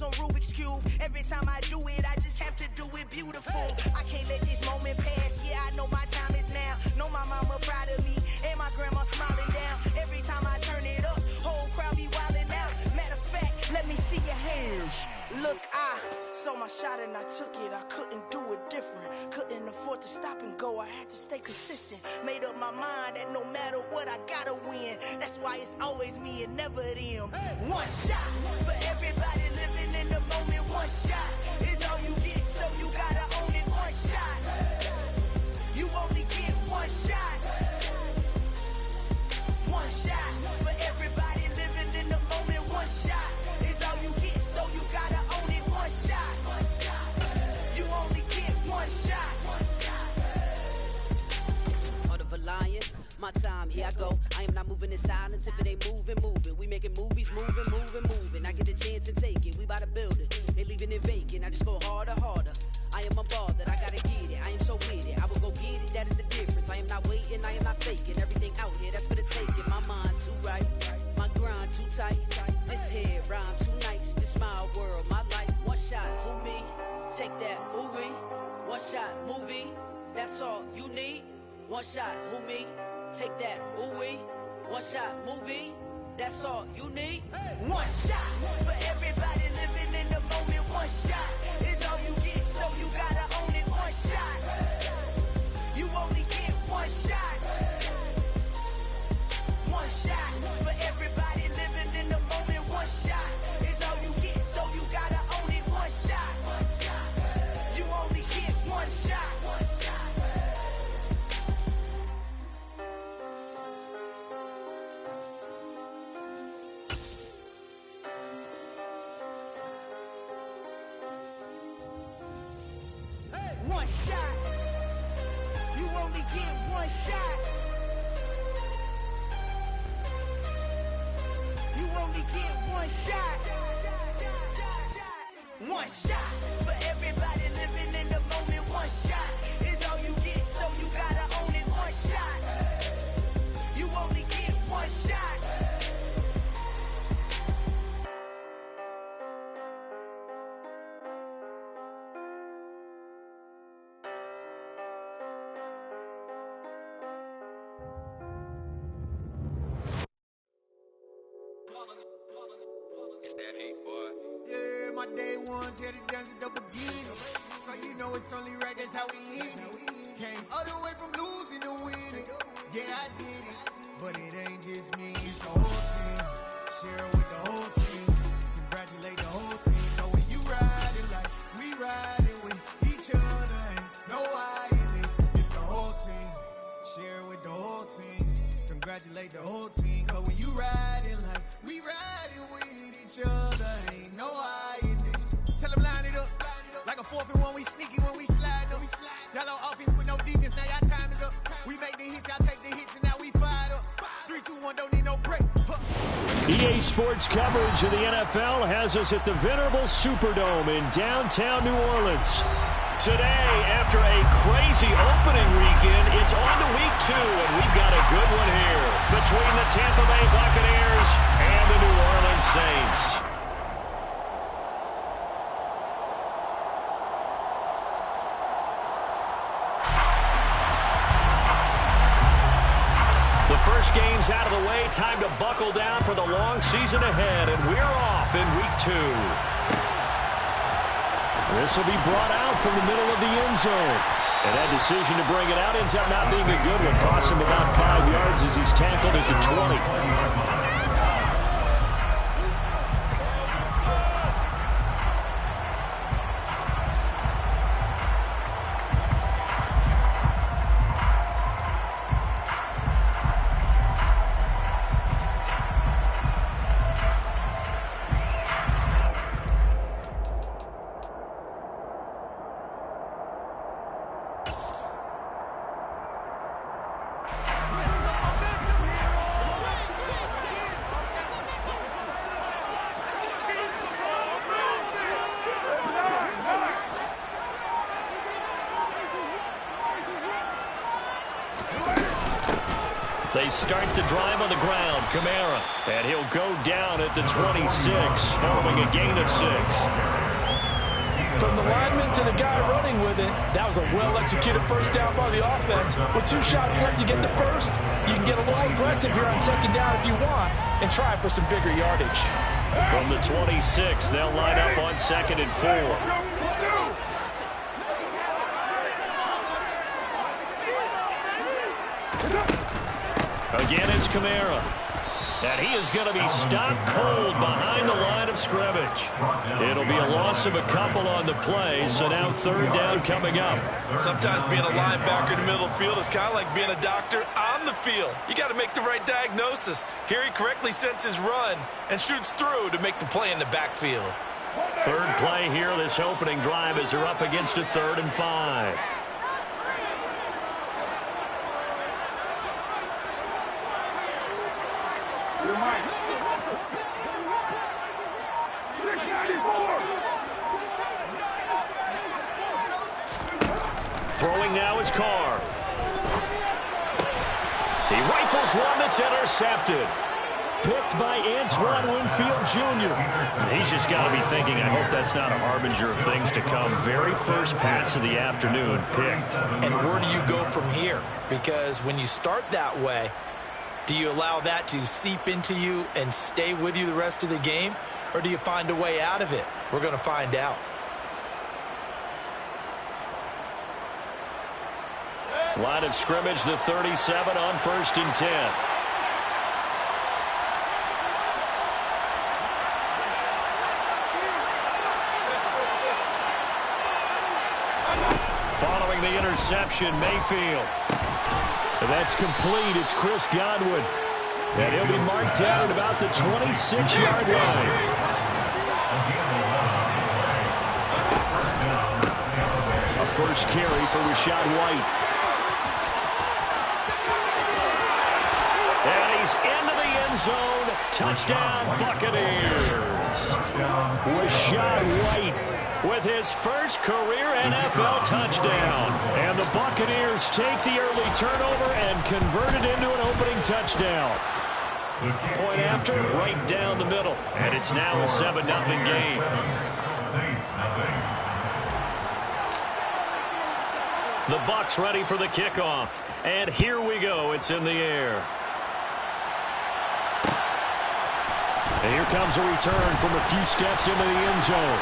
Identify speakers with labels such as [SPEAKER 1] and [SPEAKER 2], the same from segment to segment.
[SPEAKER 1] on Rubik's Cube. Every time I do it, I just have to do it beautiful. I can't let this moment pass. Yeah, I know my time is now. Know my mama proud of me, and my grandma smiling down. Every time I turn it up, whole crowd be wildin' out. Matter of fact, let me see your hands. Look, I saw my shot and I took it. I couldn't do it different. Couldn't afford to stop and go. I had to stay consistent. Made up my mind that no matter what, I gotta win. That's why it's always me and never them. One shot for everybody living in the moment. One shot is all you get, so you gotta own it. One shot. You only get one shot. One shot for everybody living in the moment. One shot is all you get, so you gotta own it. One shot. You only get one shot.
[SPEAKER 2] Heart of a lion, my time, here I go. I am not moving in silence. If it ain't moving, move it. We making movies, moving. I get the chance and take it. We bout to build it. They leaving it vacant. I just go harder. I am a ball that I gotta get it. I am so with it. I will go get it. That is the difference. I am not waiting. I am not faking. Everything out here, that's for the taking. My mind too right. My grind too tight. This head rhyme too nice. This my world, my life. One shot, who me? Take that, ooh wee. One shot, movie. That's all you need. One shot, who me? Take that, ooh wee. One shot, movie. That's all you need.
[SPEAKER 1] One shot for everybody living in the moment. One shot is all you get, so you gotta own it. One shot. You only get one shot. One shot for everybody living in the moment. One shot is all you get, so you gotta own it. One shot. You only get one shot. One shot. You only get one shot. You only get one shot. One shot for everybody living in the moment. One shot is all you get, so you gotta own it. One shot. You only get one shot.
[SPEAKER 3] It's that hate, boy.
[SPEAKER 4] Yeah, my day ones here to dance at the beginning. So you know it's only right, that's how we hit it. Came all the way from losing to winning. Yeah, I did it. But it ain't just me, it's the whole team. Share it with the whole team. Congratulate the whole team. Knowing you riding like we riding with each other. Ain't no I in this, it's the whole team. Share it with the whole team. Congratulate the whole team. Cause when you riding like we riding with each other, ain't no I in this. Tell them line it up. Like a 4th and 1, we sneaky when we slide them. Y'all on offense with no defense, now y'all time is up. We make the hits, y'all take the hits, and now we fired up. 3, 2, 1, don't need no break.
[SPEAKER 5] EA Sports coverage of the NFL has us at the venerable Superdome in downtown New Orleans. Today, after a crazy opening weekend, it's on to week 2, and we've got a good one here between the Tampa Bay Buccaneers and the New Orleans Saints. The first game's out of the way. Time to buckle down for the long season ahead, and we're off in week 2. This will be brought out from the middle of the end zone. And that decision to bring it out ends up not being a good one. Costs him about 5 yards as he's tackled at the 20. They start the drive on the ground. Kamara. And he'll go down at the 26 following a gain of 6.
[SPEAKER 6] From the lineman to the guy running with it, that was a well-executed first down by the offense. With 2 shots left to get the first, you can get a little aggressive here on second down if you want and try for some bigger yardage.
[SPEAKER 5] From the 26, they'll line up on 2nd and 4. Again, it's Kamara. And he is going to be stopped cold behind the line of scrimmage. It'll be a loss of a couple on the play, so now 3rd down coming up.
[SPEAKER 7] Sometimes being a linebacker in the middle of the field is kind of like being a doctor on the field. You got to make the right diagnosis. Here he correctly sets his run and shoots through to make the play in the backfield.
[SPEAKER 5] 3rd play here, this opening drive, as they're up against a 3rd and 5. Throwing now is Carr. He rifles one that's intercepted. Picked by Antoine Winfield Jr. He's just got to be thinking, I hope that's not a harbinger of things to come. Very first pass of the afternoon, picked.
[SPEAKER 7] And where do you go from here? Because when you start that way, do you allow that to seep into you and stay with you the rest of the game? Or do you find a way out of it? We're going to find out.
[SPEAKER 5] Line of scrimmage, the 37 on 1st and 10. Following the interception, Mayfield. And that's complete. It's Chris Godwin. And he'll be marked down at about the 26-yard line. A first carry for Rachaad White. And he's into the end zone. Touchdown, Buccaneers. Rachaad White with his first career NFL touchdown. And the Buccaneers take the early turnover and convert it into an opening touchdown. Point after, right down the middle. And it's now a 7-0 game. The Bucs ready for the kickoff. And here we go. It's in the air. And here comes a return from a few steps into the end zone.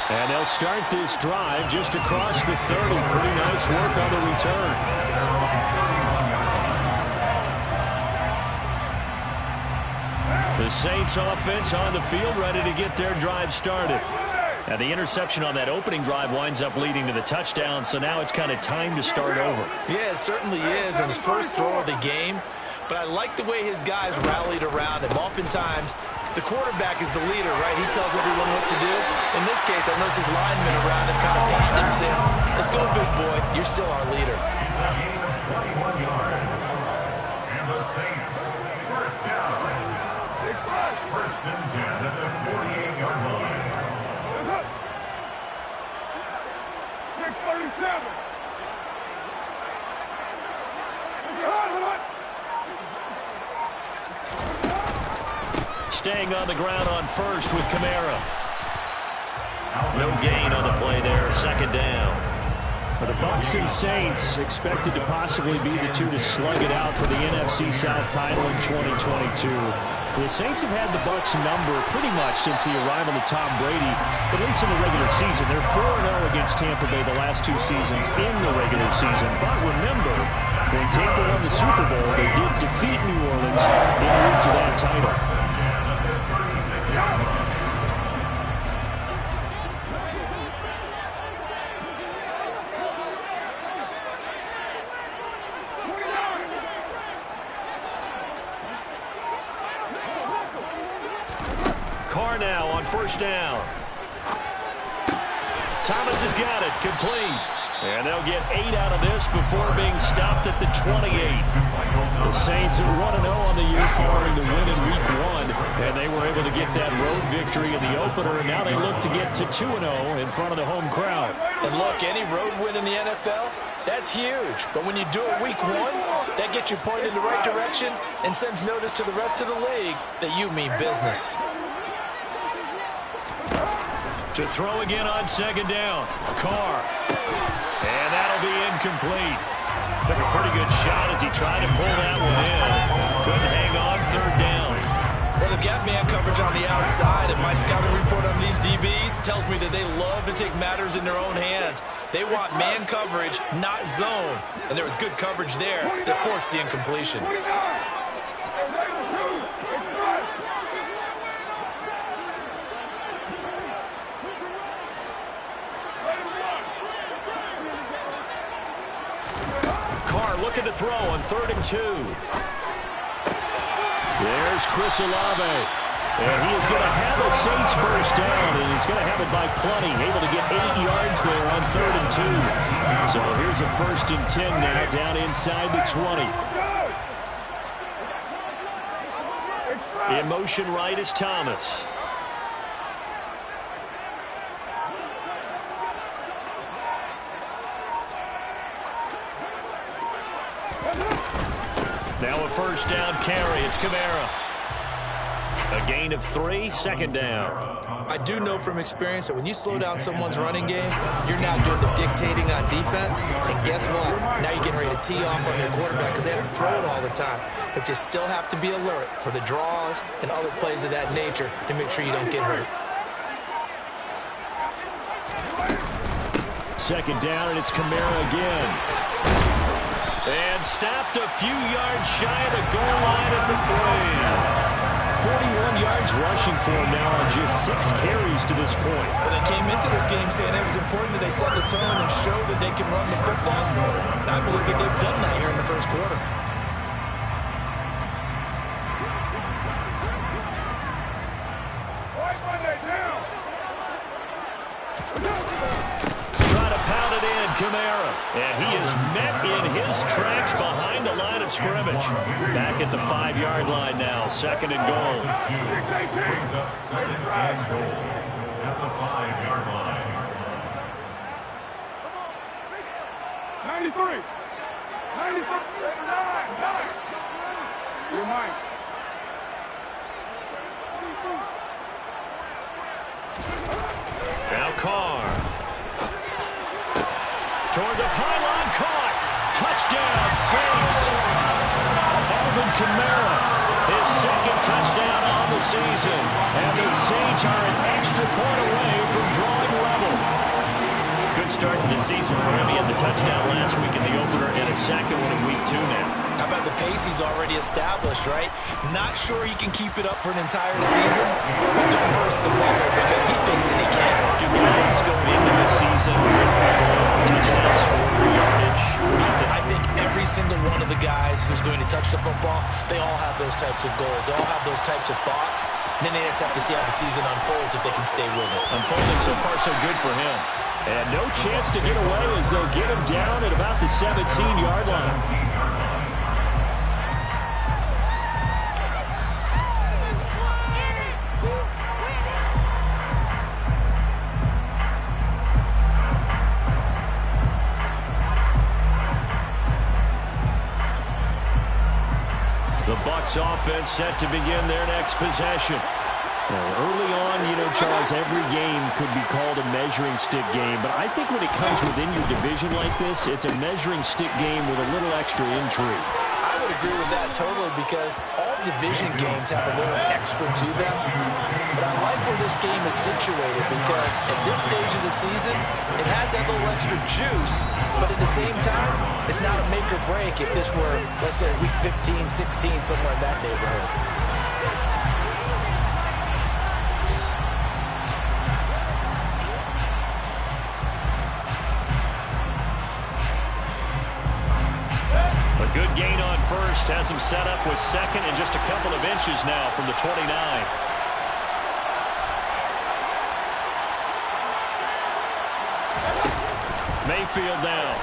[SPEAKER 5] And they'll start this drive just across the 30. Pretty nice work on the return. The Saints offense on the field ready to get their drive started. And the interception on that opening drive winds up leading to the touchdown, so now it's kind of time to start over.
[SPEAKER 7] Yeah, it certainly is, and his first throw of the game. But I like the way his guys rallied around him. Oftentimes, the quarterback is the leader, right? He tells everyone what to do. In this case, I noticed his linemen around him kind of patting him, saying, let's go, big boy. You're still our leader.
[SPEAKER 8] Gain of 21 yards. And the Saints, first down. First and 10 at the 48-yard line.
[SPEAKER 9] 6:37.
[SPEAKER 5] Staying on the ground on first with Kamara. No gain on the play there, 2nd down. The Bucs and Saints expected to possibly be the two to slug it out for the NFC South title in 2022. The Saints have had the Bucs number pretty much since the arrival of Tom Brady, at least in the regular season. They're 4-0 against Tampa Bay the last 2 seasons in the regular season. But remember, when Tampa won the Super Bowl, they did defeat New Orleans en route to that title. Carr now on first down. Thomas has got it, complete. And they'll get 8 out of this before being stopped at the 28. The Saints are 1-0 on the year following the win in Week 1. And they were able to get that road victory in the opener. And now they look to get to 2-0 in front of the home crowd.
[SPEAKER 7] And look, any road win in the NFL, that's huge. But when you do it Week 1, That gets you pointed in the right direction and sends notice to the rest of the league that you mean business.
[SPEAKER 5] To throw again on second down. Carr. And that'll be incomplete. Took a pretty good shot as he tried to pull that one in. Couldn't hang on third down.
[SPEAKER 7] Well, they've got man coverage on the outside, and my scouting report on these DBs tells me that they love to take matters in their own hands. They want man coverage, not zone. And there was good coverage there that forced the incompletion.
[SPEAKER 5] Carr looking to throw on 3rd and 2. There's Chris Olave. And he is going to have a Saints first down, and he's going to have it by plenty. Able to get 8 yards there on 3rd and 2. So here's a 1st and 10 now down inside the 20. In motion right is Thomas. Now a first down carry. It's Kamara. A gain of 3, 2nd down.
[SPEAKER 7] I do know from experience that when you slow down someone's running game, you're now doing the dictating on defense. And guess what? Now you're getting ready to tee off on their quarterback because they have to throw it all the time. But you still have to be alert for the draws and other plays of that nature to make sure you don't get hurt.
[SPEAKER 5] 2nd down, and it's Kamara again. And stopped a few yards shy of the goal line at the 41 yards rushing for him now on just 6 carries to this point.
[SPEAKER 7] Well, they came into this game saying it was important that they set the tone and show that they can run the football. And I believe that they've done that here in the first quarter.
[SPEAKER 5] Kamara, and he is met in his tracks behind the line of scrimmage. Back at the 5-yard line now, 2nd and goal.
[SPEAKER 8] Brings up 2nd and goal at the 5-yard line.
[SPEAKER 9] 93. 93. 9. You're mine.
[SPEAKER 5] Now Carr. Toward the pylon, caught. Touchdown, Saints. Alvin Kamara, his 2nd touchdown on the season. And the Saints are an extra point away from drawing level. Good start to the season for him. He had the touchdown last week in the opener and a 2nd one in week 2 now.
[SPEAKER 7] How about the pace he's already established, right? Not sure he can keep it up for an entire season, but don't burst the bubble because he thinks that he can.
[SPEAKER 5] Do guys going into the season with for touchdowns, for yardage? What do you think?
[SPEAKER 7] I think every single one of the guys who's going to touch the football, they all have those types of goals. They all have those types of thoughts. And then they just have to see how the season unfolds if they can stay with it.
[SPEAKER 5] Unfolding so far so good for him. And no chance to get away as they'll get him down at about the 17-yard line. The Bucs offense set to begin their next possession. Well, early on, Charles, every game could be called a measuring stick game, but I think when it comes within your division like this, it's a measuring stick game with a little extra intrigue.
[SPEAKER 7] I would agree with that totally because all division games have a little extra to them. But I like where this game is situated because at this stage of the season, it has that little extra juice, but at the same time, it's not a make or break if this were, let's say, week 15, 16, somewhere in that neighborhood.
[SPEAKER 5] Good gain on first, has him set up with 2nd and just a couple of inches now from the 29. Mayfield now.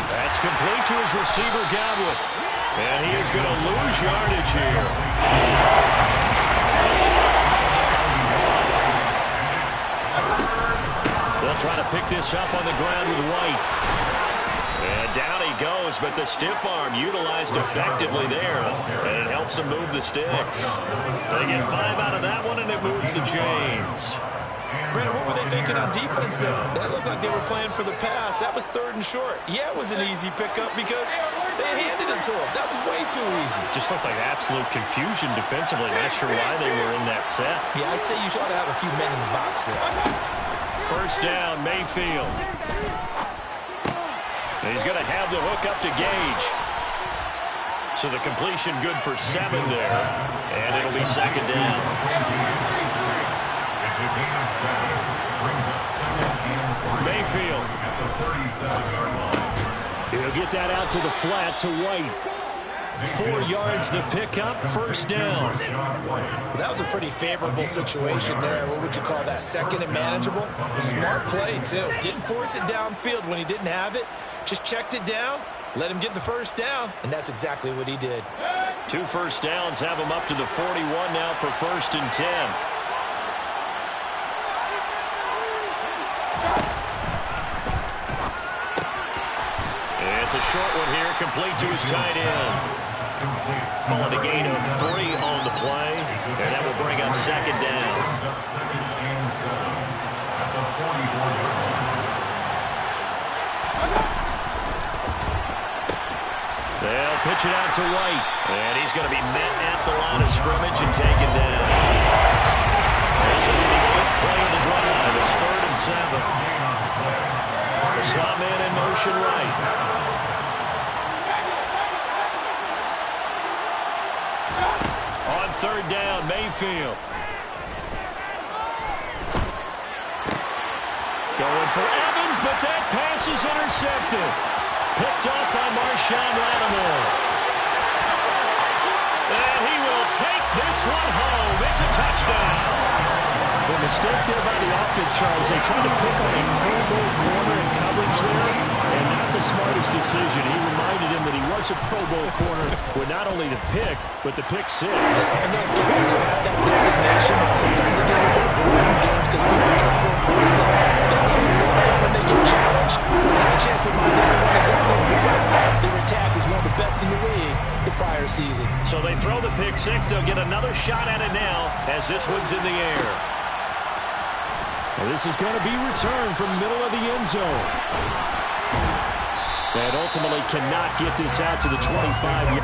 [SPEAKER 5] That's complete to his receiver, Godwin. And he is going to lose yardage here. They'll try to pick this up on the ground with White. And Down he goes, but the stiff arm utilized effectively there, and it helps him move the sticks. They get 5 out of that one, and it moves the chains.
[SPEAKER 7] Brandon, what were they thinking on defense there? That looked like they were playing for the pass. That was 3rd and short. Yeah, it was an easy pickup because they handed it to him. That was way too easy.
[SPEAKER 5] Just looked like absolute confusion defensively. Not sure why they were in that set.
[SPEAKER 7] Yeah, I'd say you ought to have a few men in the box there.
[SPEAKER 5] First down, Mayfield. He's going to have the hook up to Gage. So the completion good for 7 there. And it'll be 2nd down. Mayfield. He'll get that out to the flat to White. 4 yards the pickup, 1st down.
[SPEAKER 7] Well, that was a pretty favorable situation there. What would you call that? 2nd and manageable? Smart play, too. Didn't force it downfield when he didn't have it. Just checked it down, let him get the 1st down, and that's exactly what he did.
[SPEAKER 5] 2 first downs have him up to the 41 now for 1st and 10. It's a short one here, complete to his tight end. Calling a gain of 3 on the play, and that will bring up 2nd down. They'll pitch it out to White, and he's going to be met at the line of scrimmage and taken down. This will be the 8th play of the drive. It's 3rd and 7. The slot man in motion right. On 3rd down, Mayfield. Going for Evans, but that pass is intercepted. Picked up by Marshawn Lattimore. And he will take this one home. It's a touchdown. The mistake there by the offense, Charles. They tried to pick on a Pro Bowl corner in coverage there, and not the smartest decision. He reminded him that he was a Pro Bowl corner with not only the pick, but the pick 6.
[SPEAKER 6] And those guys who have that designation, sometimes they get a little bored in games because people try to go when they get challenged. It's a chance to remind everyone exactly why their attack was one of the best in the league the prior season.
[SPEAKER 5] So they throw the pick 6. They'll get another shot at it now as this one's in the air. Well, this is going to be returned from middle of the end zone. And ultimately cannot get this out to the 25.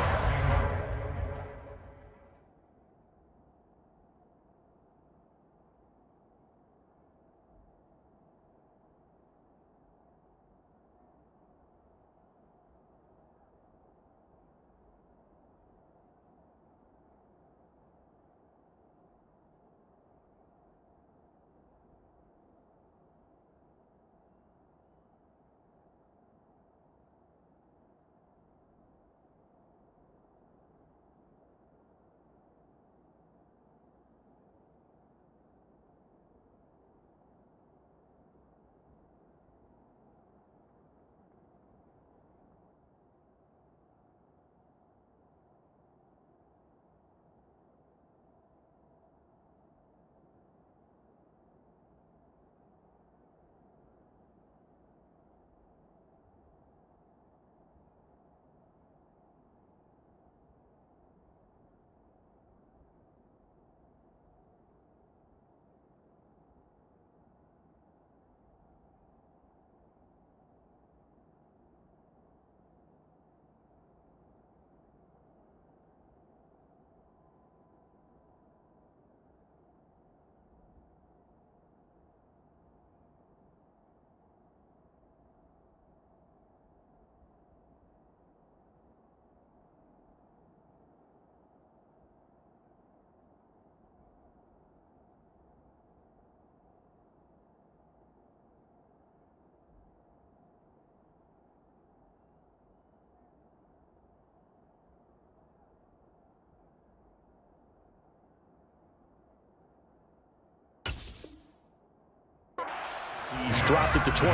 [SPEAKER 5] He's dropped at the 23.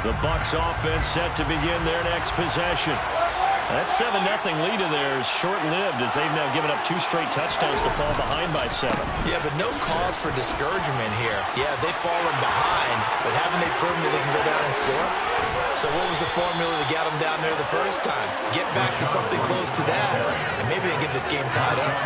[SPEAKER 5] The Bucs offense set to begin their next possession. That 7-0 lead of theirs short-lived as they've now given up 2 straight touchdowns to fall behind by 7.
[SPEAKER 7] Yeah, but no cause for discouragement here. Yeah, they've fallen behind, but haven't they proven that they can go down and score? So what was the formula that got them down there the first time? Get back to something close to that, and maybe they get this game tied up.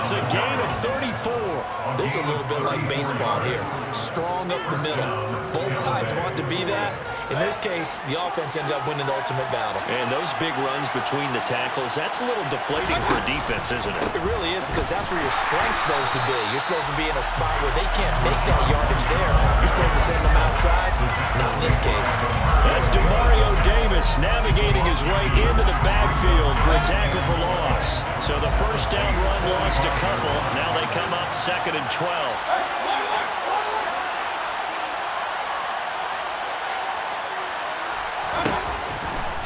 [SPEAKER 5] It's a gain of 34.
[SPEAKER 7] This is a little bit like baseball here. Strong up the middle. Both sides want to be that. In this case, the offense ended up winning the ultimate battle.
[SPEAKER 5] And those big runs between the tackles, that's a little deflating for a defense, isn't it?
[SPEAKER 7] It really is, because that's where your strength's supposed to be. You're supposed to be in a spot where they can't make that yardage there. You're supposed to send them outside. Not in this case.
[SPEAKER 5] That's Demario Davis navigating his way into the backfield for a tackle for loss. So the first down run lost a couple. Now they come up 2nd and 12.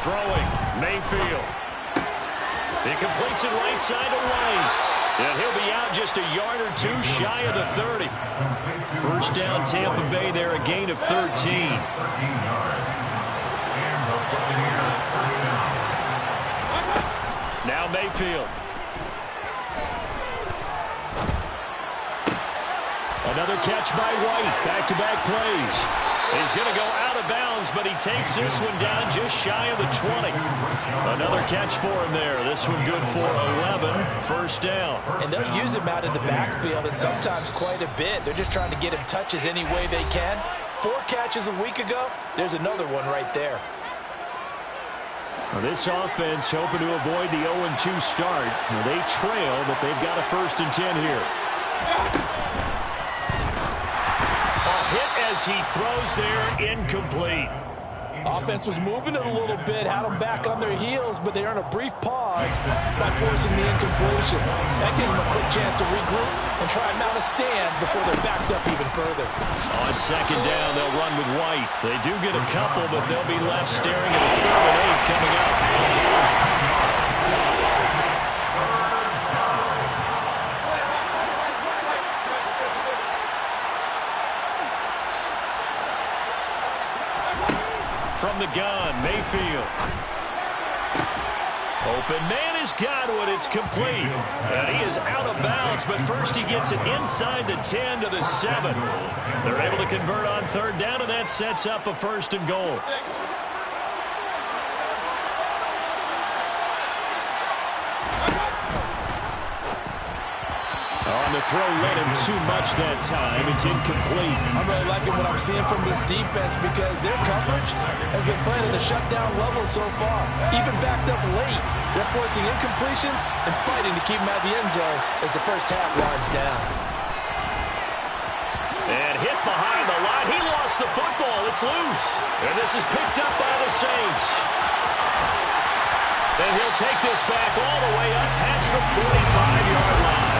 [SPEAKER 5] Throwing, Mayfield. He completes it right side to White. And he'll be out just a yard or 2 shy of the 30. First down Tampa Bay there, a gain of 13. Now Mayfield. Another catch by White. Back-to-back plays. He's going to go out of bounds, but he takes this one down just shy of the 20. Another catch for him there. This one good for 11. First down.
[SPEAKER 7] And they'll use him out of the backfield, and sometimes quite a bit. They're just trying to get him touches any way they can. 4 catches a week ago. There's another one right there.
[SPEAKER 5] Well, this offense hoping to avoid the 0-2 start. Well, they trail, but they've got a 1st and 10 here. Hit as he throws there, incomplete.
[SPEAKER 6] Offense was moving it a little bit, had them back on their heels, but they earned a brief pause by forcing the incompletion. That gives them a quick chance to regroup and try and mount a stand before they're backed up even further.
[SPEAKER 5] On 2nd down, they'll run with White. They do get a couple, but they'll be left staring at a 3rd and 8 coming up. From the gun, Mayfield. Open man has got one. It's complete. And he is out of bounds, but first he gets it inside the 10 to the 7. They're able to convert on 3rd down, and that sets up a 1st and goal. On the throw, led him too much that time. It's incomplete.
[SPEAKER 6] I'm really liking what I'm seeing from this defense because their coverage has been playing at a shutdown level so far. Even backed up late, they're forcing incompletions and fighting to keep them out of the end zone as the first half winds down.
[SPEAKER 5] And hit behind the line. He lost the football. It's loose. And this is picked up by the Saints. And he'll take this back all the way up past the 45-yard line.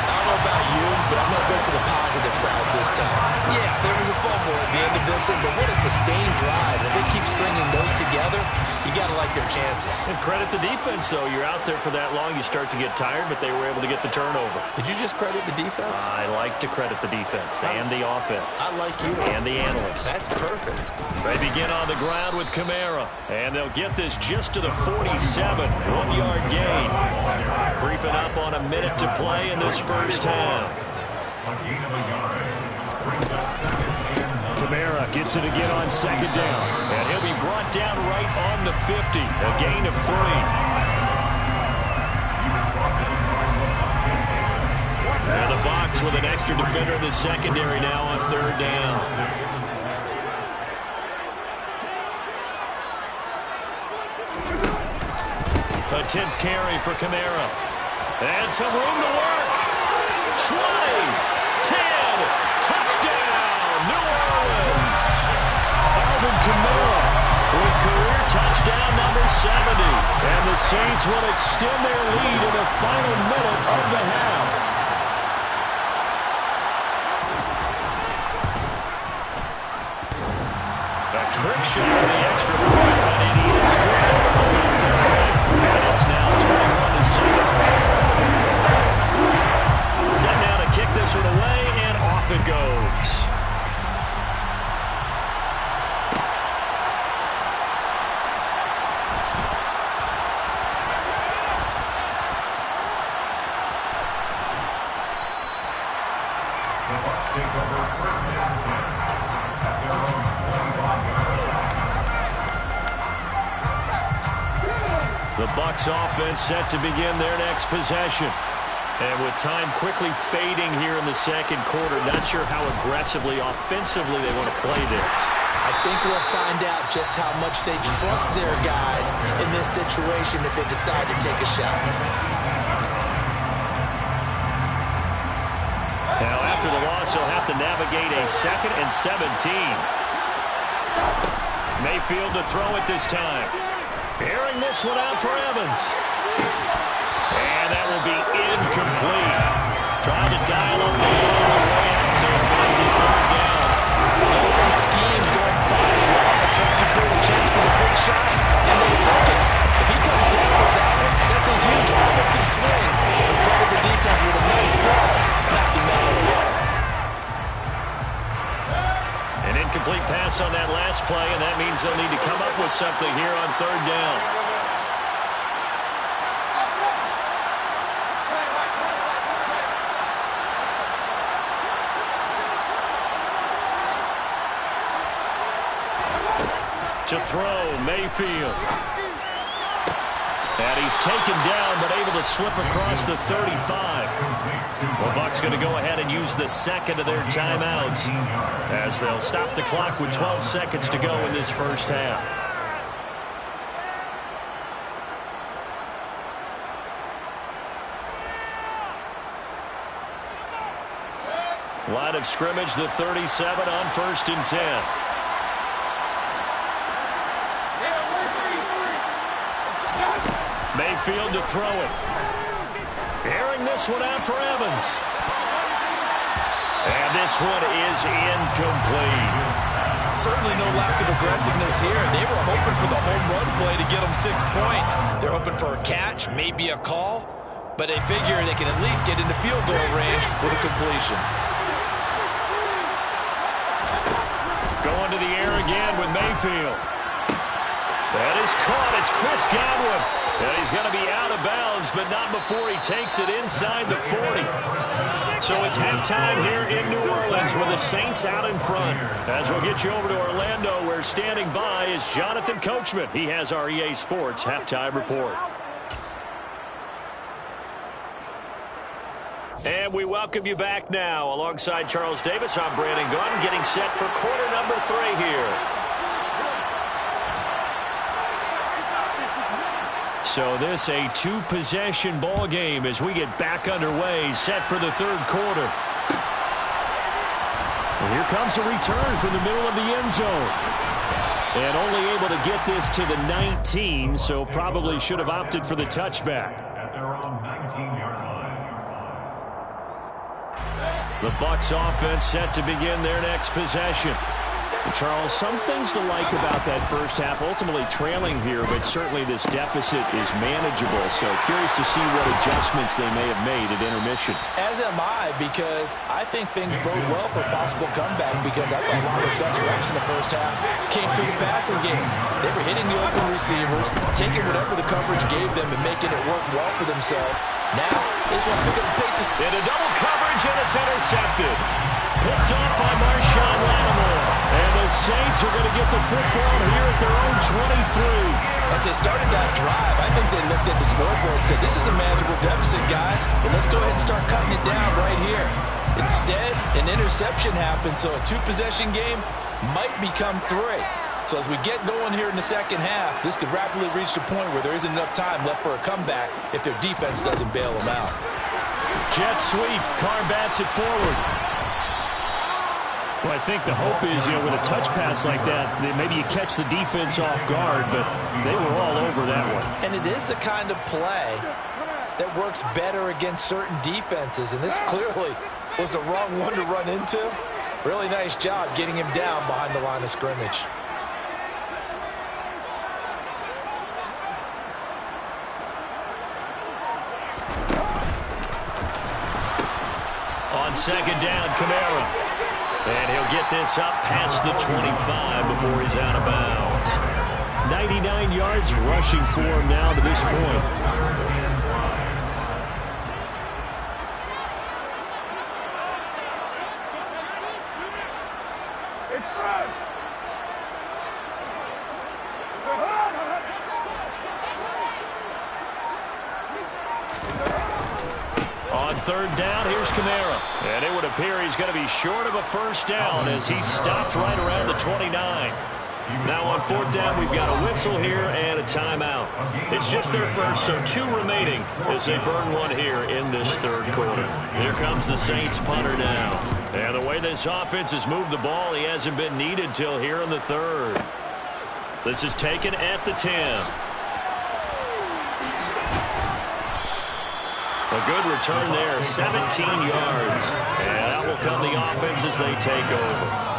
[SPEAKER 7] I don't know about you, but I'm going to go to the positive side this time. Yeah, there was a fumble at the end of this one, but what a sustained drive. And if they keep stringing those together, you got to like their chances.
[SPEAKER 5] And credit the defense, though. You're out there for that long, you start to get tired, but they were able to get the turnover.
[SPEAKER 7] Did you just credit the defense?
[SPEAKER 5] I like to credit the defense and the offense.
[SPEAKER 7] I like you.
[SPEAKER 5] And the analysts.
[SPEAKER 7] That's perfect.
[SPEAKER 5] They begin on the ground with Kamara. And they'll get this just to the 47. 1-yard gain. Creeping up on a minute to play in this first half. Kamara gets it again on 2nd down. And he'll be brought down right on the 50. A gain of 3. And the Bucs with an extra defender in the secondary now on 3rd down. A 10th carry for Kamara. And some room to work. 20, 10, touchdown, New Orleans. Alvin Kamara with career touchdown number 70. And the Saints will extend their lead in the final minute of the half. A trick shot on the extra point, but it is good over the left eye. And it's now 21-7. Set now to kick this one away, and off it goes.
[SPEAKER 8] The Bucs take over first and 10 at their own 25 yard line.
[SPEAKER 5] The Bucs offense set to begin their next possession. And with time quickly fading here in the second quarter, not sure how aggressively, offensively they want to play this.
[SPEAKER 7] I think we'll find out just how much they trust their guys in this situation if they decide to take a shot.
[SPEAKER 5] Now, after the loss, they'll have to navigate a 2nd and 17. Mayfield to throw it this time. Airing this one out for Evans. And that will be incomplete. Trying to dial up the ball way out there, but it'll be third down.
[SPEAKER 7] Open scheme going 5 wide, trying to create a chance for the big shot, and they took it. If he comes down with that one, that's a huge offensive swing. But credit the defense with a nice play, knocking that one away.
[SPEAKER 5] An incomplete pass on that last play, and that means they'll need to come up with something here on third down. To throw, Mayfield. And he's taken down, but able to slip across the 35. The Bucs going to go ahead and use the second of their timeouts as they'll stop the clock with 12 seconds to go in this first half. Line of scrimmage, the 37 on 1st and 10. Mayfield to throw it. Airing this one out for Evans. And this one is incomplete.
[SPEAKER 7] Certainly no lack of aggressiveness here. They were hoping for the home run play to get them 6 points. They're hoping for a catch, maybe a call, but they figure they can at least get into field goal range with a completion.
[SPEAKER 5] Going to the air again with Mayfield. That is caught. It's Chris Godwin. And he's going to be out of bounds, but not before he takes it inside the 40. So it's halftime here in New Orleans with the Saints out in front. As we'll get you over to Orlando, where standing by is Jonathan Coachman. He has our EA Sports halftime report. And we welcome you back now. Alongside Charles Davis, I'm Brandon Gunn, getting set for quarter number 3 here. So this a 2-possession ball game as we get back underway, set for the third quarter. And here comes a return from the middle of the end zone. And only able to get this to the 19, so probably should have opted for the touchback.
[SPEAKER 8] At their own 19-yard line.
[SPEAKER 5] The Bucs offense set to begin their next possession.
[SPEAKER 10] Charles, some things to like about that first half. Ultimately trailing here, but certainly this deficit is manageable. So curious to see what adjustments they may have made at intermission.
[SPEAKER 6] As am I, because I think things bode well for a possible comeback, because I thought a lot of the best reps in the first half came through the passing game. They were hitting the open receivers, taking whatever the coverage gave them and making it work well for themselves. Now, they just want to pick up the pace.
[SPEAKER 5] Into double coverage, and it's intercepted. Picked up by Marshawn Lattimore. And the Saints are going to get the football here at their own 23.
[SPEAKER 6] As they started that drive, I think they looked at the scoreboard and said, this is a manageable deficit, guys, but let's go ahead and start cutting it down right here. Instead, an interception happened, so a 2-possession game might become 3. So as we get going here in the second half, this could rapidly reach the point where there isn't enough time left for a comeback if their defense doesn't bail them out.
[SPEAKER 5] Jet sweep. Carr bats it forward. Well, I think the hope is, with a touch pass like that, that maybe you catch the defense off guard, but they were all over that one.
[SPEAKER 6] And it is the kind of play that works better against certain defenses, and this clearly was the wrong one to run into. Really nice job getting him down behind the line of scrimmage.
[SPEAKER 5] On second down, Kamara. And he'll get this up past the 25 before he's out of bounds. 99 yards rushing for him now to this point. On third down, here's Kamara. And it would appear he's going to be short of a first down as he stopped right around the 29. Now on fourth down, we've got a whistle here and a timeout. It's just their first, so 2 remaining as they burn one here in this third quarter. Here comes the Saints punter now. And the way this offense has moved the ball, he hasn't been needed till here in the third. This is taken at the 10. A good return there, 17 yards. And out will come the offense as they take over.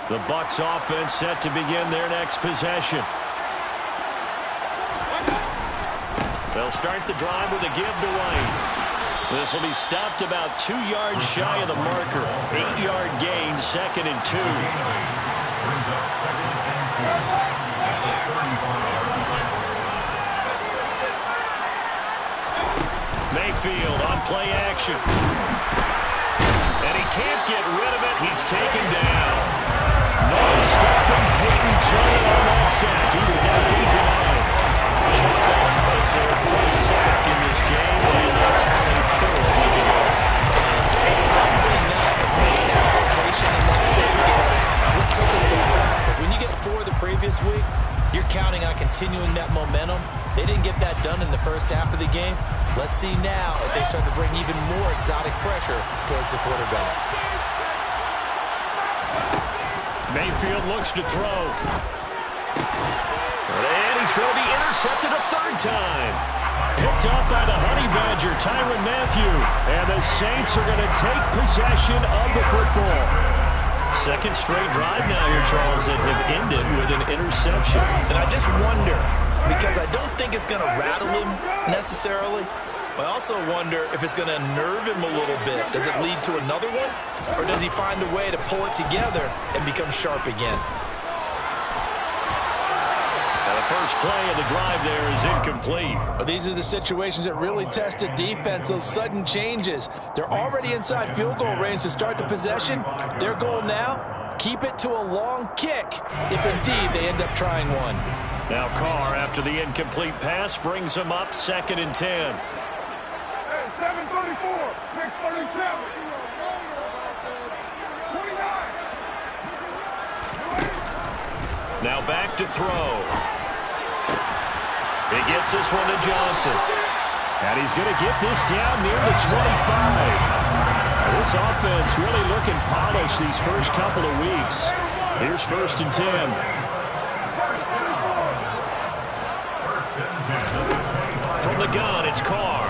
[SPEAKER 5] The Bucs offense set to begin their next possession. They'll start the drive with a give to White. This will be stopped about 2 yards shy of the marker. 8-yard gain, 2nd and 2. Mayfield on play action. And he can't get rid of it. He's taken down. No stopping Peyton Turner on that sack. He would not be denied. It's their first sack in this game, and they're tallying 4 with the goal.
[SPEAKER 7] Probably not as much exultation in that same as what took us so long. Because when you get 4 the previous week, you're counting on continuing that momentum. They didn't get that done in the first half of the game. Let's see now if they start to bring even more exotic pressure towards the quarterback.
[SPEAKER 5] Mayfield looks to throw. And he's going to be intercepted a third time. Picked up by the Honey Badger, Tyrann Mathieu. And the Saints are going to take possession of the football. Second straight drive now here, Charles, that have ended with an interception.
[SPEAKER 7] And I just wonder, because I don't think it's going to rattle him necessarily, but I also wonder if it's going to nerve him a little bit. Does it lead to another one? Or does he find a way to pull it together and become sharp again?
[SPEAKER 5] The first play of the drive there is incomplete.
[SPEAKER 6] Well, these are the situations that really test a defense, those sudden changes. They're already inside field goal range to start the possession. Their goal now, keep it to a long kick, if indeed they end up trying one.
[SPEAKER 5] Now Carr, after the incomplete pass, brings him up 2nd and 10.
[SPEAKER 9] Hey, 734, 637, 29.
[SPEAKER 5] Now back to throw. He gets this one to Johnson. And he's going to get this down near the 25. This offense really looking polished these first couple of weeks. Here's 1st and 10. From the gun, it's Carr.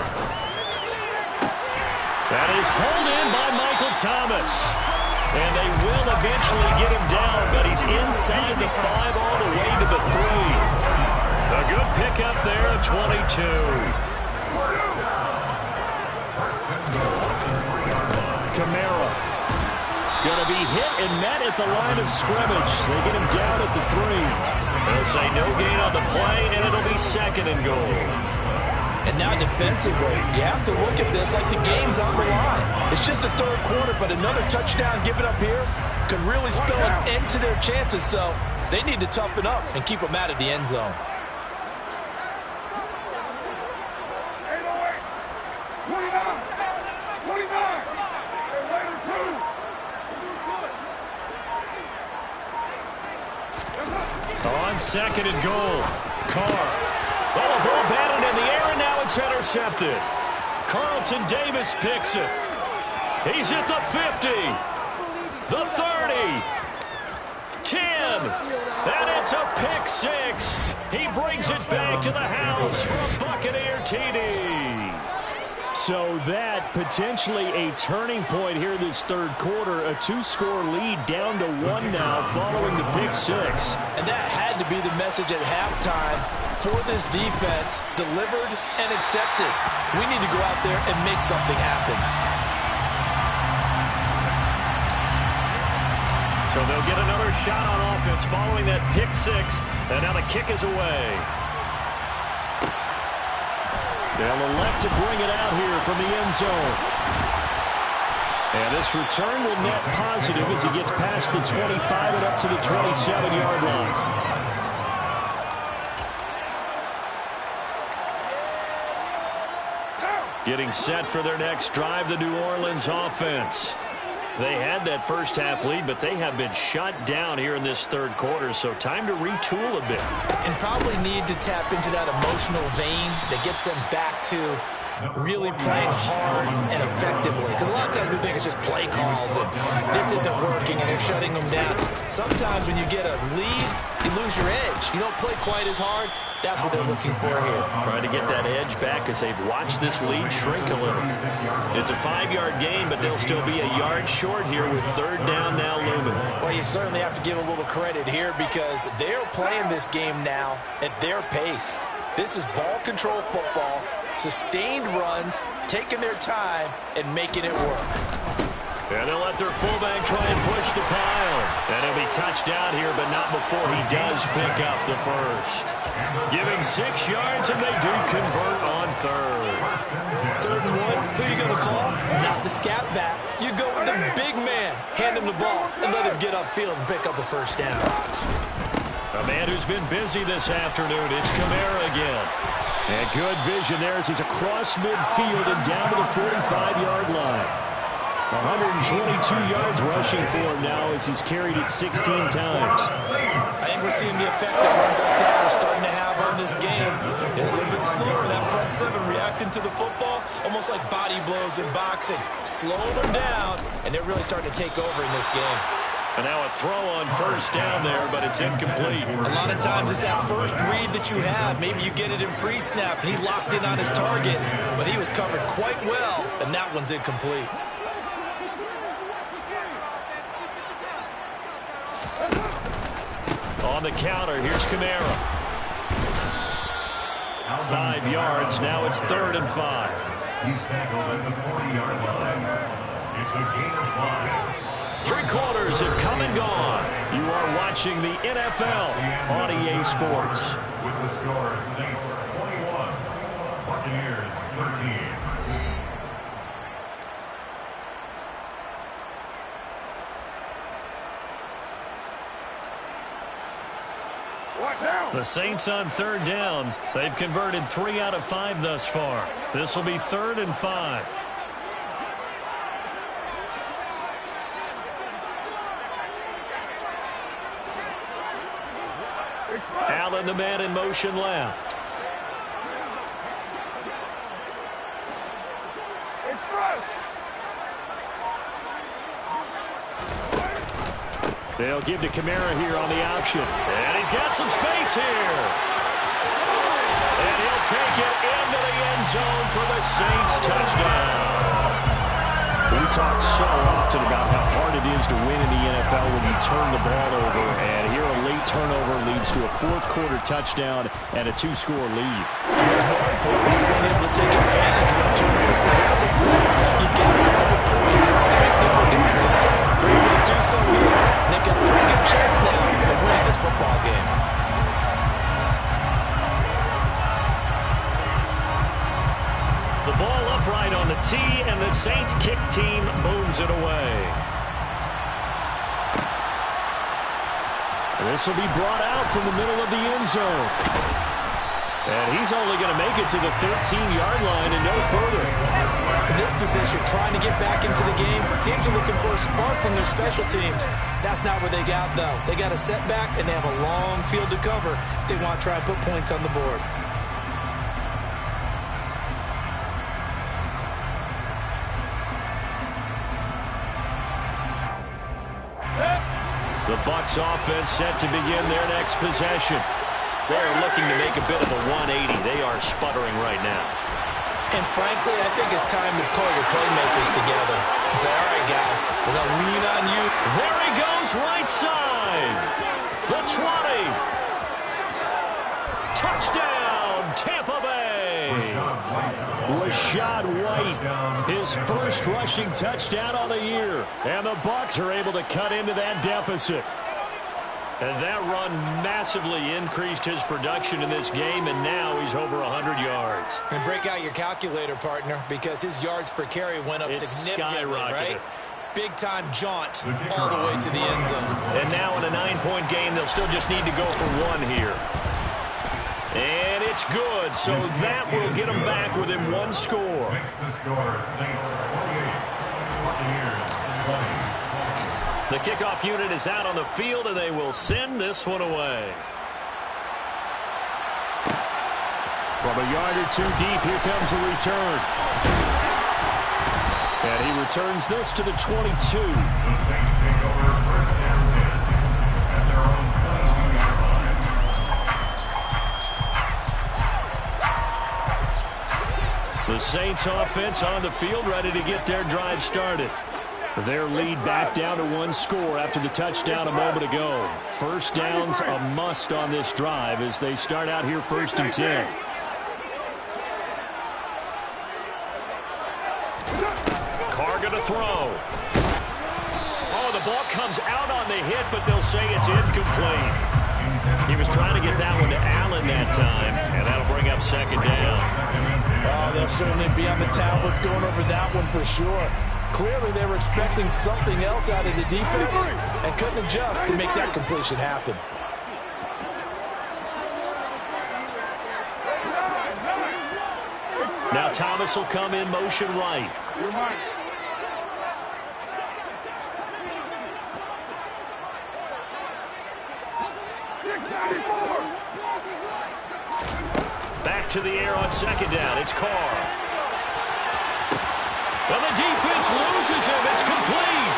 [SPEAKER 5] That is hauled in by Michael Thomas. And they will eventually get him down, but he's inside the 5 all the way to the 3. A good pickup there at 22. Kamara. Going to be hit and met at the line of scrimmage. They get him down at the 3. They'll say no gain on the play, and it'll be 2nd and goal.
[SPEAKER 6] And now defensively, you have to look at this like the game's on the line. It's just the third quarter, but another touchdown given up here could really spell an end to their chances. So they need to toughen up and keep them out of the end zone.
[SPEAKER 9] 29.
[SPEAKER 5] On 2nd and goal, Carr. Oh, a ball batted in the air, and now it's intercepted. Carlton Davis picks it. He's at the 50, the 30, 10, and it's a pick 6. He brings it back to the house for a Buccaneer TD. So that potentially a turning point here this third quarter. A 2-score lead down to 1 now following the pick 6.
[SPEAKER 6] And that had to be the message at halftime for this defense. Delivered and accepted. We need to go out there and make something happen.
[SPEAKER 5] So they'll get another shot on offense following that pick six. And now the kick is away. They'll elect to bring it out here from the end zone. And this return will net positive as he gets past the 25 and up to the 27-yard line. Getting set for their next drive, the New Orleans offense. They had that first half lead, but they have been shut down here in this third quarter, so time to retool a bit.
[SPEAKER 7] And probably need to tap into that emotional vein that gets them back to really playing hard and effectively. Because a lot of times we think it's just play calls and this isn't working and they're shutting them down. Sometimes when you get a lead, you lose your edge. You don't play quite as hard. That's what they're looking for here.
[SPEAKER 5] Trying to get that edge back as they've watched this lead shrink a little. It's a 5-yard gain, but they'll still be a yard short here with third down now looming.
[SPEAKER 7] Well, you certainly have to give a little credit here because they're playing this game now at their pace. This is ball control football, sustained runs, taking their time, and making it work.
[SPEAKER 5] And they'll let their fullback try and push the pile. And he'll be touched out here, but not before he does pick up the first. Give him 6 yards, and they do convert on third.
[SPEAKER 7] 3rd and 1, who are you going to call? Not the scat back. You go with the big man. Hand him the ball and let him get upfield and pick up a first down.
[SPEAKER 5] A man who's been busy this afternoon, it's Kamara again. And good vision there as he's across midfield and down to the 45-yard line. 122 yards rushing for him now as he's carried it 16 times.
[SPEAKER 7] I think we're seeing the effect that runs like that are starting to have on this game. They're a little bit slower, that front seven reacting to the football, almost like body blows in boxing. Slowing them down, and they're really starting to take over in this game.
[SPEAKER 5] And now a throw on first down there, but it's incomplete.
[SPEAKER 7] A lot of times it's that first read that you have. Maybe you get it in pre-snap, and he locked in on his target, but he was covered quite well, and that one's incomplete.
[SPEAKER 5] On the counter, here's Kamara. 5 yards, now it's 3rd and 5.
[SPEAKER 8] He's tackled at the 40-yard line. It's a gain of 5.
[SPEAKER 5] 3 quarters have come and gone. You are watching the NFL on EA Sports.
[SPEAKER 8] With the score, Saints 21, Buccaneers 13.
[SPEAKER 5] The Saints on 3rd down. They've converted 3 out of 5 thus far. This will be 3rd and 5. Allen, the man in motion left. They'll give to Kamara here on the option. And he's got some space here. And he'll take it into the end zone for the Saints touchdown. We talk so often about how hard it is to win in the NFL when you turn the ball over. And here a late turnover leads to a 4th-quarter touchdown and a 2-score lead.
[SPEAKER 7] What's more important is being able to take advantage when a turnover presents itself. You've got to come up with points to make the argument play. They're able to do so here. And they've got a pretty good chance now of winning this football game.
[SPEAKER 5] The ball upright on the tee, and the Saints kick team booms it away. This will be brought out from the middle of the end zone. And he's only going to make it to the 13-yard line and no further.
[SPEAKER 7] In this position, trying to get back into the game, teams are looking for a spark from their special teams. That's not what they got, though. They got a setback, and they have a long field to cover if they want to try and put points on the board.
[SPEAKER 5] The Bucs offense set to begin their next possession. They're looking to make a bit of a 180. They are sputtering right now.
[SPEAKER 7] And frankly, I think it's time to call your playmakers together and say, all right, guys, we're going to lean on you.
[SPEAKER 5] There he goes, right side. The 20. Touchdown, Tampa Bay. Rashad White, his first rushing touchdown on the year. And the Bucs are able to cut into that deficit. And that run massively increased his production in this game, and now he's over 100 yards.
[SPEAKER 7] And break out your calculator, partner, because his yards per carry went up significantly, right? Big-time jaunt all the way to the end zone.
[SPEAKER 5] And now in a 9-point game, they'll still just need to go for one here. And it's good, so that will get them back within one score.
[SPEAKER 8] Makes the score Saints 48, Buccaneers 20.
[SPEAKER 5] The kickoff unit is out on the field, and they will send this one away. From a yard or two deep, here comes a return. And he returns this to the 22.
[SPEAKER 8] The Saints take over first and 10 at their own 22-yard line.
[SPEAKER 5] The Saints offense on the field, ready to get their drive started. Their lead back down to one score after the touchdown a moment ago. First down's a must on this drive as they start out here 1st and 10. Carr to throw. Oh, the ball comes out on the hit, but they'll say it's incomplete. He was trying to get that one to Allen that time, and that'll bring up 2nd down.
[SPEAKER 6] Oh, they'll certainly be on the tablets going over that one for sure. Clearly, they were expecting something else out of the defense and couldn't adjust to make that completion happen.
[SPEAKER 5] Now Thomas will come in motion right. Back to the air on 2nd down. It's Carr. And the defense loses him. It's complete.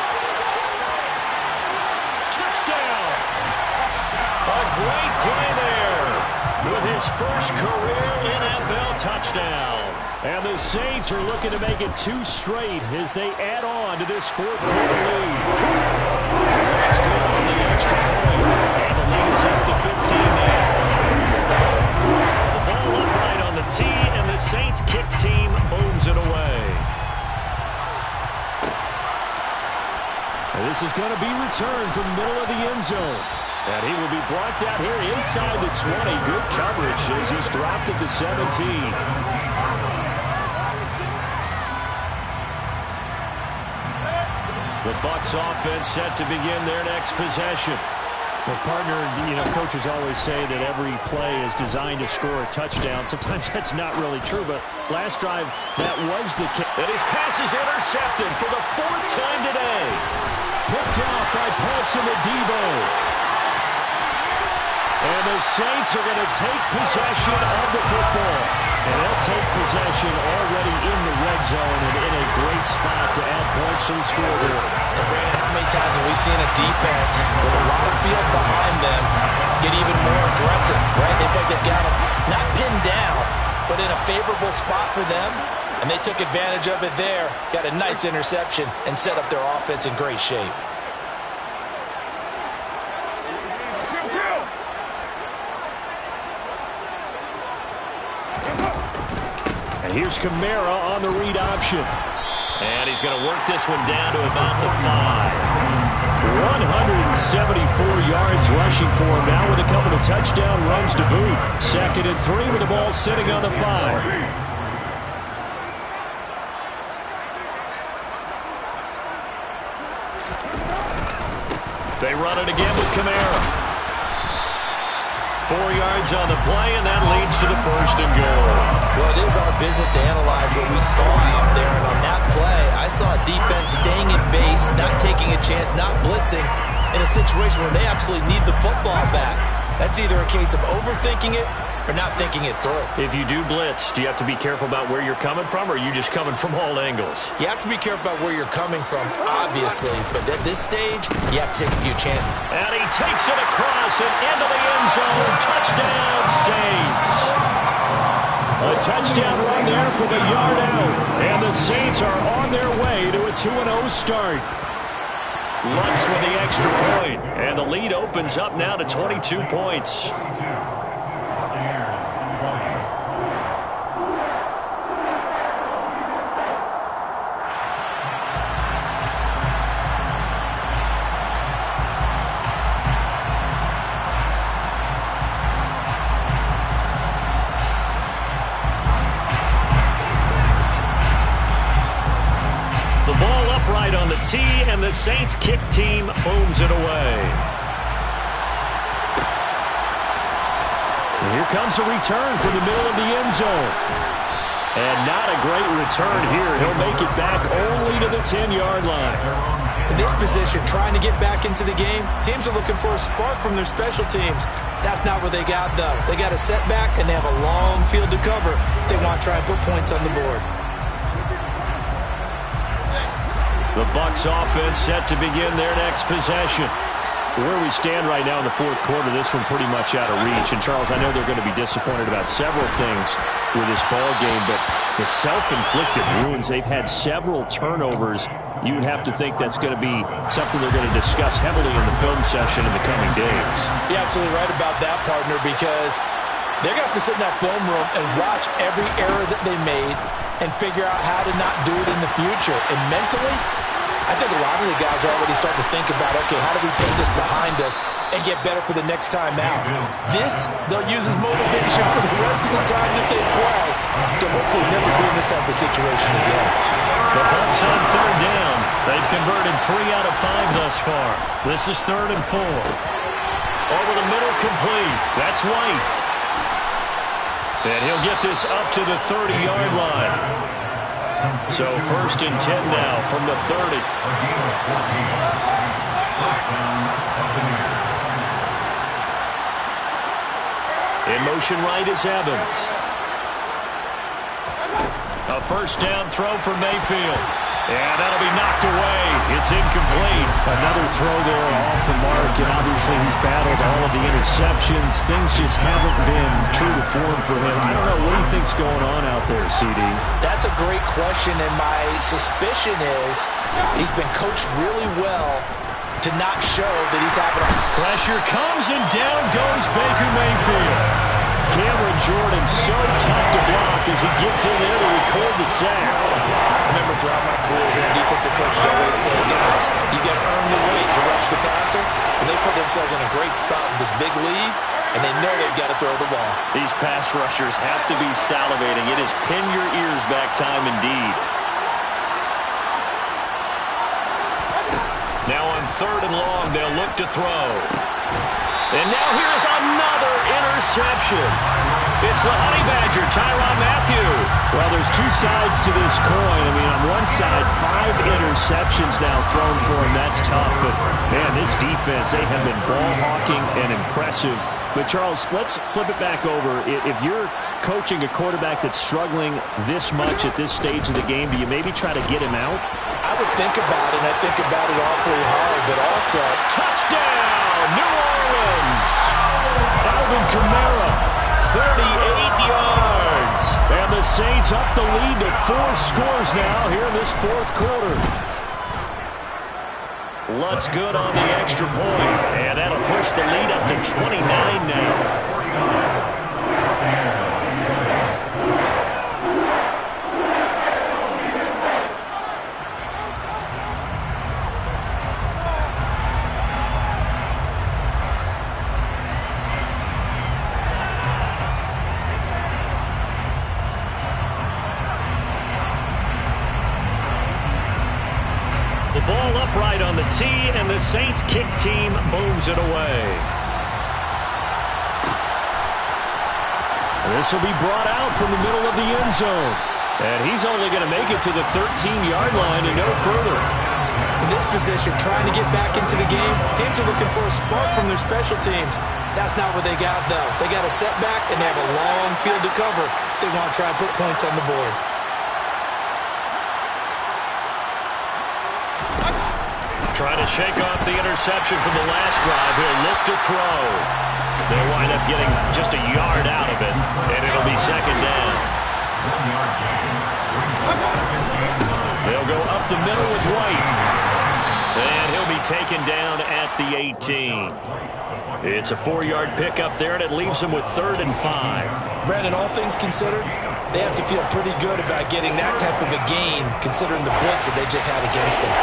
[SPEAKER 5] Touchdown. A great play there with his first career NFL touchdown. And the Saints are looking to make it 2 straight as they add on to this 4th quarter lead. That's good on the extra point. And the lead is up to 15 now. The ball upright on the tee, and the Saints kick team booms it away. This is going to be returned from the middle of the end zone. And he will be brought down here inside the 20. Good coverage as he's dropped at the 17. The Bucs offense set to begin their next possession. Well, partner, coaches always say that every play is designed to score a touchdown. Sometimes that's not really true, but last drive, that was the case. And his pass is intercepted for the 4th time today. Picked off by Paulson Adebo. And the Saints are going to take possession of the football. And they'll take possession already in the red zone and in a great spot to add points to the scoreboard.
[SPEAKER 7] And Brandon, how many times have we seen a defense with a lot of field behind them get even more aggressive, right? They feel like they've got them not pinned down, but in a favorable spot for them. And they took advantage of it there, got a nice interception, and set up their offense in great shape.
[SPEAKER 5] And here's Kamara on the read option. And he's going to work this one down to about the 5. 174 yards rushing for him now with a couple of touchdown runs to boot. 2nd and 3 with the ball sitting on the 5. They run it again with Kamara. 4 yards on the play, and that leads to the 1st and goal.
[SPEAKER 7] Well, it is our business to analyze what we saw out there, and on that play, I saw a defense staying in base, not taking a chance, not blitzing, in a situation where they absolutely need the football back. That's either a case of overthinking it or not thinking it through.
[SPEAKER 5] If you do blitz, do you have to be careful about where you're coming from, or are you just coming from all angles?
[SPEAKER 7] You have to be careful about where you're coming from, obviously, but at this stage, you have to take a few chances.
[SPEAKER 5] And he takes it across and into the end zone. Touchdown, Saints. A touchdown run there from a yard out. And the Saints are on their way to a 2-0 start. Lutz with the extra point. And the lead opens up now to 22 points. The ball upright on the tee, and the Saints kick team booms it away. And here comes a return from the middle of the end zone. And not a great return here. He'll make it back only to the 10-yard line.
[SPEAKER 7] In this position, trying to get back into the game, teams are looking for a spark from their special teams. That's not what they got, though. They got a setback, and they have a long field to cover if they want to try and put points on the board.
[SPEAKER 5] The Bucs offense set to begin their next possession. Where we stand right now in the fourth quarter, this one pretty much out of reach. And, Charles, I know they're going to be disappointed about several things with this ball game, but the self-inflicted wounds, they've had several turnovers. You would have to think that's going to be something they're going to discuss heavily in the film session in the coming days.
[SPEAKER 7] You're absolutely right about that, partner, because they're going to have to sit in that film room and watch every error that they made and figure out how to not do it in the future. And mentally, I think a lot of the guys are already starting to think about, okay, how do we put this behind us and get better for the next time out? This, they'll use as motivation for the rest of the time that they play to hopefully never be in this type of situation again.
[SPEAKER 5] The Bucs on third down. They've converted 3 out of 5 thus far. This is 3rd and 4. Over the middle, complete. That's White. And he'll get this up to the 30-yard line. So 1st and 10 now from the 30. In motion right is Evans. A 1st down throw for Mayfield. And that'll be knocked away. It's incomplete. Another throw there off the mark, and obviously he's battled all of the interceptions. Things just haven't been true to form for him. I don't know. What do you think's going on out there, CD?
[SPEAKER 7] That's a great question, and my suspicion is he's been coached really well to not show that he's having a...
[SPEAKER 5] Pressure comes, and down goes Baker Mayfield. Cameron Jordan so tough to block as he gets in there to record the sack.
[SPEAKER 7] I remember throughout my career here, defensive coaches always say, guys, you got to earn the right to rush the passer. And they put themselves in a great spot with this big lead, and they know they've got to throw the ball.
[SPEAKER 5] These pass rushers have to be salivating. It is pin your ears back time indeed. Now on 3rd and long, they'll look to throw. And now here's another interception. It's the Honey Badger, Tyrann Mathieu. Well, there's 2 sides to this coin. I mean, on one side, 5 interceptions now thrown for him. That's tough. But, man, this defense, they have been ball hawking and impressive. But, Charles, let's flip it back over. If you're coaching a quarterback that's struggling this much at this stage of the game, do you maybe try to get him out?
[SPEAKER 7] I would think about it, and I think about it awfully hard, but also...
[SPEAKER 5] Touchdown, New Orleans! Alvin Kamara, 38 yards. And the Saints up the lead to 4 scores now here in this 4th quarter. Lutz good on the extra point, and that'll push the lead up to 29 now. The ball upright on the tee, and the Saints kick team booms it away. This will be brought out from the middle of the end zone. And he's only going to make it to the 13-yard line and no further.
[SPEAKER 7] In this position, trying to get back into the game, teams are looking for a spark from their special teams. That's not what they got, though. They got a setback, and they have a long field to cover if they want to try and put points on the board.
[SPEAKER 5] Trying to shake off the interception from the last drive. He'll look to throw. They'll wind up getting just a yard out of it, and it'll be 2nd down. They'll go up the middle with White. And he'll be taken down at the 18. It's a 4-yard pickup there, and it leaves him with 3rd and 5.
[SPEAKER 7] Brandon, all things considered, they have to feel pretty good about getting that type of a gain, considering the blitz that they just had against them.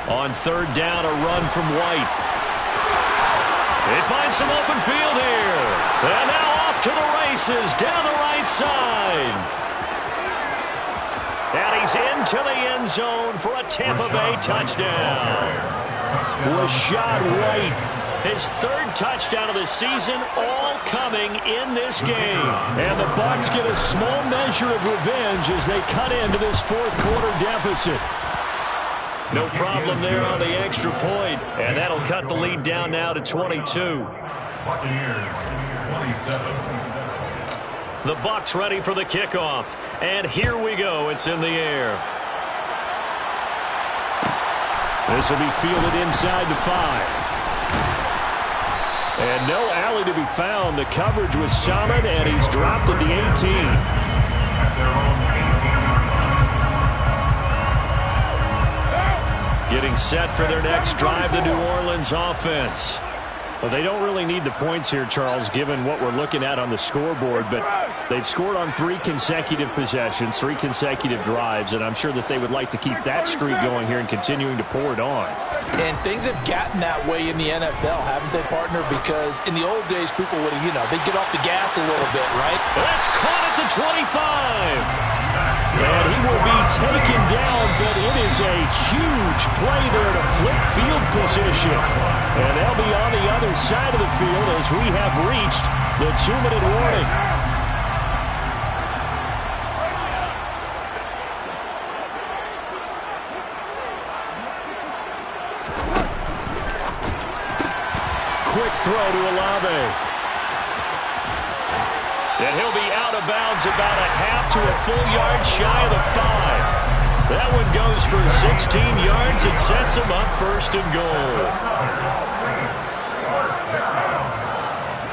[SPEAKER 7] On 3rd down, a run from White.
[SPEAKER 5] They find some open field here. And now off to the races down the right side. And he's into the end zone for a Tampa Bay touchdown. Was shot right. His third touchdown of the season, all coming in this game. And the Bucs get a small measure of revenge as they cut into this fourth quarter deficit. No problem there on the extra point. And that'll cut the lead down now to 22.
[SPEAKER 8] Buccaneers, 27.
[SPEAKER 5] The Bucs ready for the kickoff. And here we go. It's in the air. This will be fielded inside the 5. And no alley to be found. The coverage was solid, and he's dropped at the 18.
[SPEAKER 8] At their own 18-yard line.
[SPEAKER 5] Getting set for their next drive, the New Orleans offense. Well, they don't really need the points here, Charles, given what we're looking at on the scoreboard, but they've scored on 3 consecutive possessions, 3 consecutive drives, and I'm sure that they would like to keep that streak going here and continuing to pour it on.
[SPEAKER 6] And things have gotten that way in the NFL, haven't they, partner? Because in the old days, people would, they'd get off the gas a little bit, right?
[SPEAKER 5] That's caught at the 25. And he will be taken down, but it is a huge play there to flip field position. And they'll be on the other side of the field as we have reached the 2-minute warning. Quick throw to Olave. And he'll be out of bounds about a half to a full yard shy of the 5. That one goes for 16 yards. It sets him up first and goal.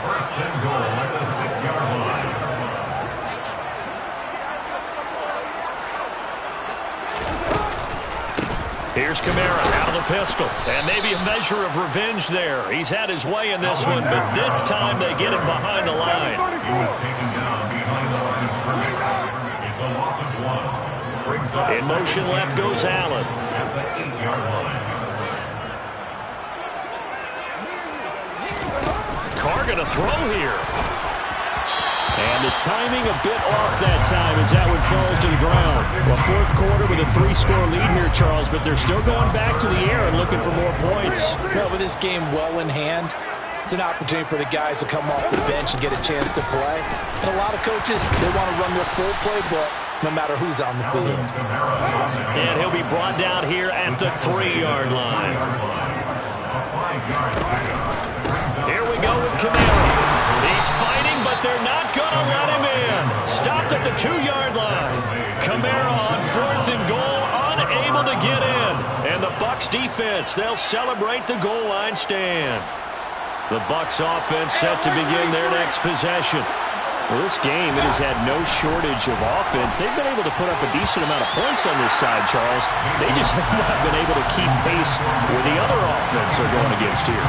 [SPEAKER 8] First and goal at the 6-yard line.
[SPEAKER 5] Here's Kamara out of the pistol. And maybe a measure of revenge there. He's had his way in this one, but this time they get him behind the line.
[SPEAKER 8] He was taken down behind the line of scrimmage. It's a loss of 1.
[SPEAKER 5] In motion left goes Allen.
[SPEAKER 8] At the 8-yard line.
[SPEAKER 5] Carr going to throw here. And the timing a bit off that time as that one falls to the ground. Well, fourth quarter with a 3-score lead here, Charles, but they're still going back to the air and looking for more points.
[SPEAKER 6] Well, with this game well in hand, it's an opportunity for the guys to come off the bench and get a chance to play. And a lot of coaches, they want to run their full playbook no matter who's on the field.
[SPEAKER 5] And he'll be brought down here at the 3-yard line. Here we go with Kamara. He's fighting, but they're not going to let him in. Stopped at the 2-yard line. Kamara on 4th and goal, unable to get in. And the Bucs defense, they'll celebrate the goal line stand. The Bucs offense set to begin their next possession. Well, this game, it has had no shortage of offense. They've been able to put up a decent amount of points on this side, Charles. They just have not been able to keep pace with the other offense they're going against here.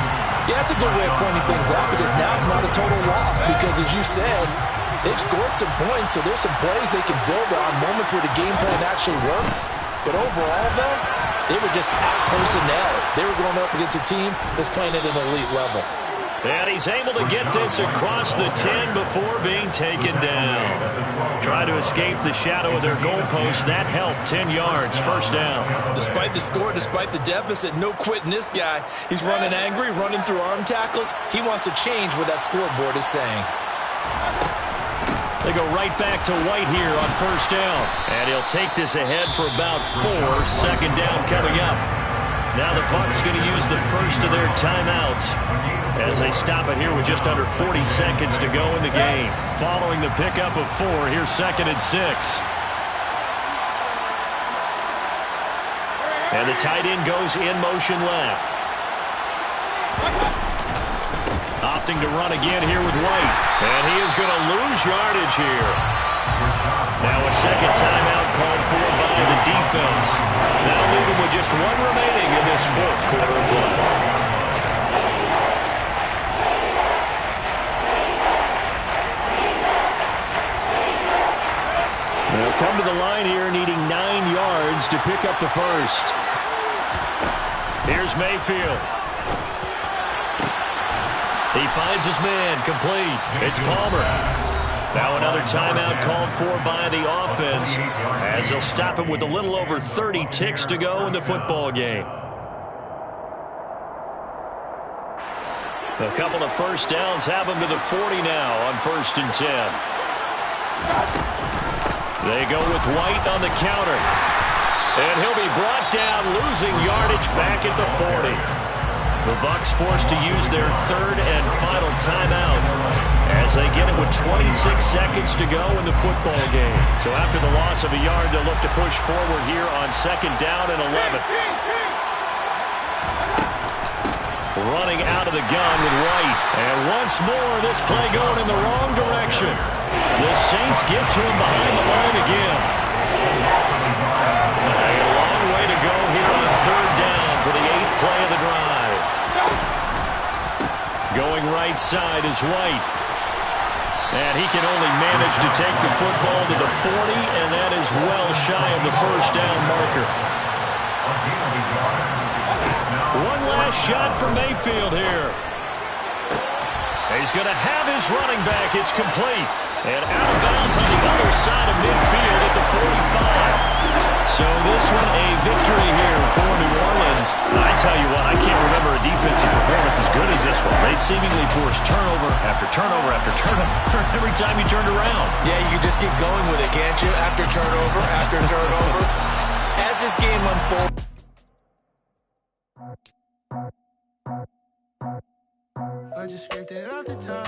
[SPEAKER 6] Yeah, that's a good way of pointing things out because now it's not a total loss because, as you said, they've scored some points, so there's some plays they can build on, moments where the game plan actually worked. But overall, though, they were just out personnel. They were going up against a team that's playing at an elite level.
[SPEAKER 5] And he's able to get this across the 10 before being taken down. Try to escape the shadow of their goalpost. That helped. 10 yards, first down.
[SPEAKER 7] Despite the score, despite the deficit, no quitting this guy. He's running angry, running through arm tackles. He wants to change what that scoreboard is saying.
[SPEAKER 5] They go right back to White here on first down. And he'll take this ahead for about 4. Second down coming up. Now the Bucs going to use the first of their timeouts as they stop it here with just under 40 seconds to go in the game. Following the pickup of 4, here's 2nd and 6. And the tight end goes in motion left. Opting to run again here with White. And he is going to lose yardage here. Now a second timeout called for by the defense. That'll leave him with just 1 remaining in this fourth quarter of play. They'll come to the line here needing 9 yards to pick up the first. Here's Mayfield. He finds his man, complete. It's Palmer. Now another timeout called for by the offense as they'll stop him with a little over 30 ticks to go in the football game. A couple of first downs have him to the 40 now on 1st and 10. They go with White on the counter. And he'll be brought down, losing yardage back at the 40. The Bucs forced to use their 3rd and final timeout as they get it with 26 seconds to go in the football game. So after the loss of a yard, they'll look to push forward here on 2nd down and 11. Running out of the gun with White. And once more, this play going in the wrong direction. The Saints get to him behind the line again. A long way to go here on 3rd down for the 8th play of the drive. Going right side is White. And he can only manage to take the football to the 40, and that is well shy of the 1st down marker. One last shot for Mayfield here. He's going to have his running back. It's complete. And out of bounds on the other side of midfield at the 45. So this one a victory here for New Orleans. I tell you what, I can't remember a defensive performance as good as this one. They seemingly forced turnover after turnover after turnover every time you turned around.
[SPEAKER 7] Yeah, you can just keep going with it, can't you? After turnover after turnover. As this game unfolds.
[SPEAKER 4] I just scraped it off the top,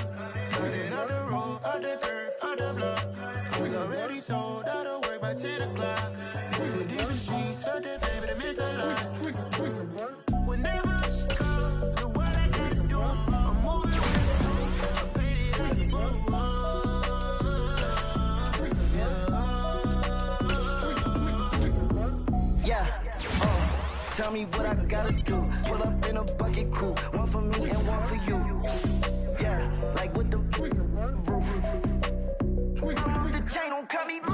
[SPEAKER 4] cut it out the road, out the curve, out the block. I was already sold out of work by 10 o'clock. Took these streets, felt that baby, that meant a lot. Whenever she calls, the what I gotta do, I'm moving with I paid it at the boat. Yeah, tell me what I gotta do. Pull up in a bucket crew, one for me and one for you. Yeah, like with the roof. The chain don't cut me loose.